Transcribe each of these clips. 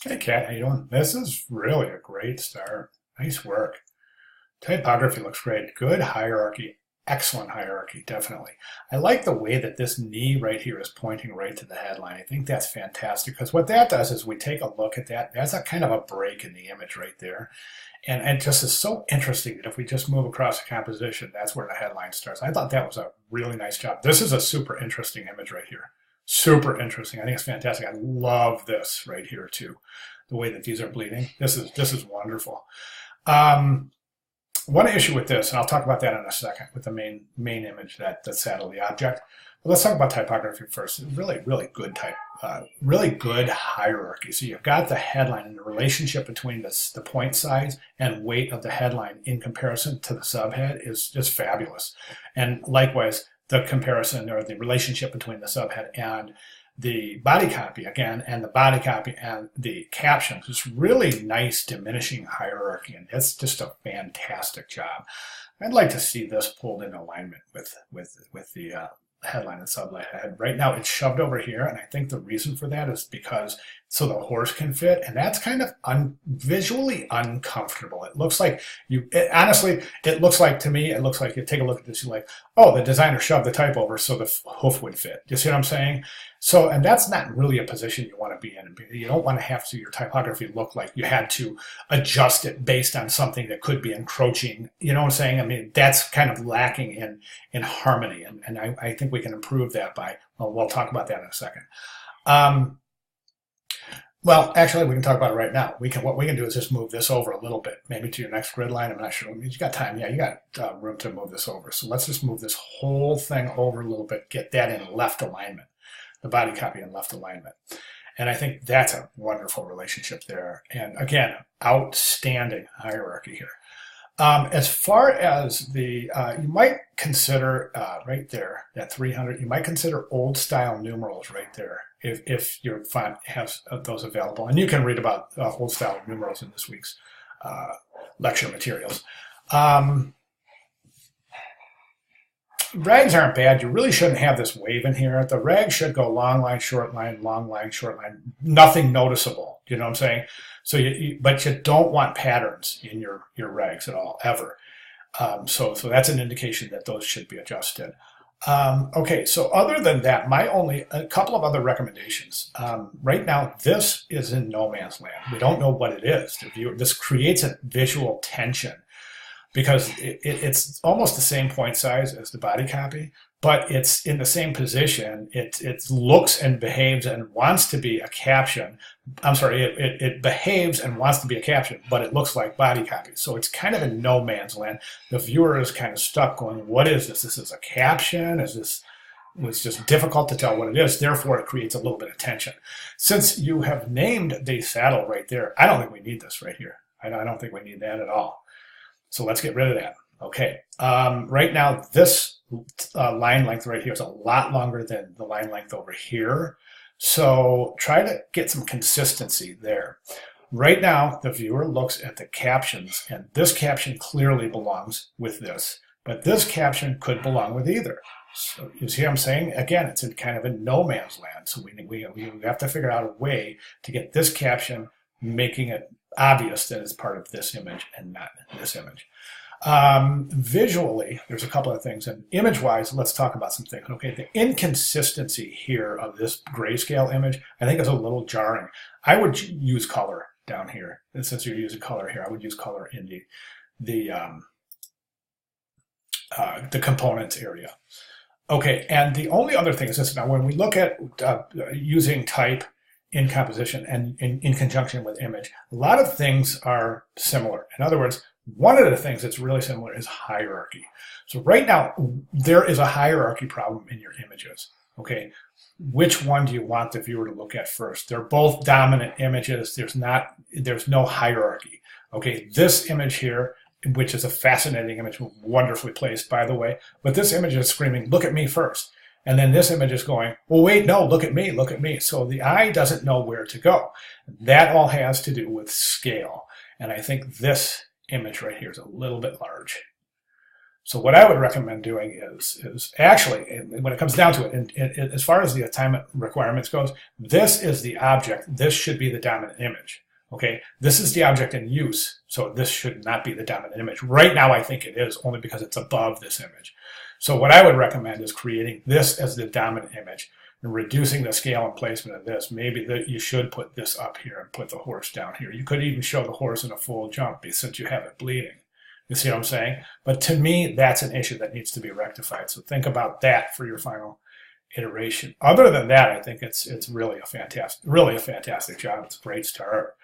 Hey, Kat, how you doing? This is really a great start. Nice work. Typography looks great. Good hierarchy. Excellent hierarchy, definitely. I like the way that this knee right here is pointing right to the headline. I think that's fantastic because what that does is we take a look at that. That's a kind of a break in the image right there. And it just is so interesting that if we just move across the composition, that's where the headline starts. I thought that was a really nice job. This is a super interesting image right here. Super interesting. I think it's fantastic. I love this right here too. The way that these are bleeding. This is wonderful. Um, One issue with this, and I'll talk about that in a second, with the main image that saddle the object. But let's talk about typography first. Really good really good hierarchy. So you've got the headline and the relationship between the point size and weight of the headline in comparison to the subhead is just fabulous. And likewise, the comparison or the relationship between the subhead and the body copy again, and the body copy and the captions is really nice diminishing hierarchy, and it's just a fantastic job. I'd like to see this pulled in alignment with the headline and subhead. Right now it's shoved over here, and I think the reason for that is because so the horse can fit, and that's kind of visually uncomfortable. It looks like honestly, it looks like, to me, it looks like you take a look at this, you're like, oh, the designer shoved the type over so the hoof would fit. You see what I'm saying? So, and that's not really a position you want to be in. You don't want to have to your typography look like you had to adjust it based on something that could be encroaching. You know what I'm saying? I mean, that's kind of lacking in harmony, and I think we can improve that by, well, we'll talk about that in a second. Um, well, actually, we can talk about it right now. What we can do is just move this over a little bit, maybe to your next grid line. I'm not sure. You got time. Yeah, you got room to move this over. So let's just move this whole thing over a little bit, get that in left alignment, the body copy in left alignment. And I think that's a wonderful relationship there. And again, outstanding hierarchy here. As far as the, you might consider right there, that 300, you might consider old style numerals right there if your font has those available. And you can read about old style numerals in this week's lecture materials. Rags aren't bad. You really shouldn't have this wave in here. The rag should go long line, short line, long line, short line. Nothing noticeable. You know what I'm saying? So but you don't want patterns in your rags at all, ever. So that's an indication that those should be adjusted. Okay, so other than that, a couple of other recommendations. Right now, this is in no man's land. We don't know what it is. This creates a visual tension because it's almost the same point size as the body copy, but it's in the same position. It looks and behaves and wants to be a caption. I'm sorry, it behaves and wants to be a caption, but it looks like body copy. So it's kind of in no man's land. The viewer is kind of stuck going, what is this? This is a caption? It's just difficult to tell what it is. Therefore, it creates a little bit of tension. Since you have named the saddle right there, I don't think we need this right here. I don't think we need that at all. So let's get rid of that. Okay. Right now, this line length right here is a lot longer than the line length over here. So try to get some consistency there. Right now, the viewer looks at the captions, and this caption clearly belongs with this, but this caption could belong with either. So you see what I'm saying? Again, it's kind of in no man's land. So we have to figure out a way to get this caption making it obvious that it's part of this image and not this image. Visually, there's a couple of things, and image-wise, let's talk about some things. Okay, the inconsistency here of this grayscale image, I think, is a little jarring. I would use color down here, and since you're using color here, I would use color in the components area. Okay, and the only other thing is this. Now, when we look at using type in composition and in conjunction with image, a lot of things are similar. In other words, one of the things that's really similar is hierarchy. So right now, there is a hierarchy problem in your images. Okay, which one do you want the viewer to look at first? They're both dominant images. There's no hierarchy. Okay, this image here, which is a fascinating image, wonderfully placed, by the way, but this image is screaming, look at me first. And then this image is going, well, wait, no, look at me, look at me. So the eye doesn't know where to go. That all has to do with scale. And I think this image right here is a little bit large. So what I would recommend doing is actually, when it comes down to it, and as far as the assignment requirements goes, this is the object. This should be the dominant image. Okay, this is the object in use, so this should not be the dominant image. Right now, I think it is, only because it's above this image. So what I would recommend is creating this as the dominant image and reducing the scale and placement of this. Maybe that you should put this up here and put the horse down here. You could even show the horse in a full jump since you have it bleeding. You see what I'm saying? But to me, that's an issue that needs to be rectified. So think about that for your final iteration. Other than that, I think it's really a fantastic job. It's a great start.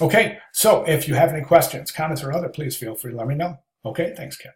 Okay, so if you have any questions, comments, or other, please feel free to let me know. Okay, thanks, Ken.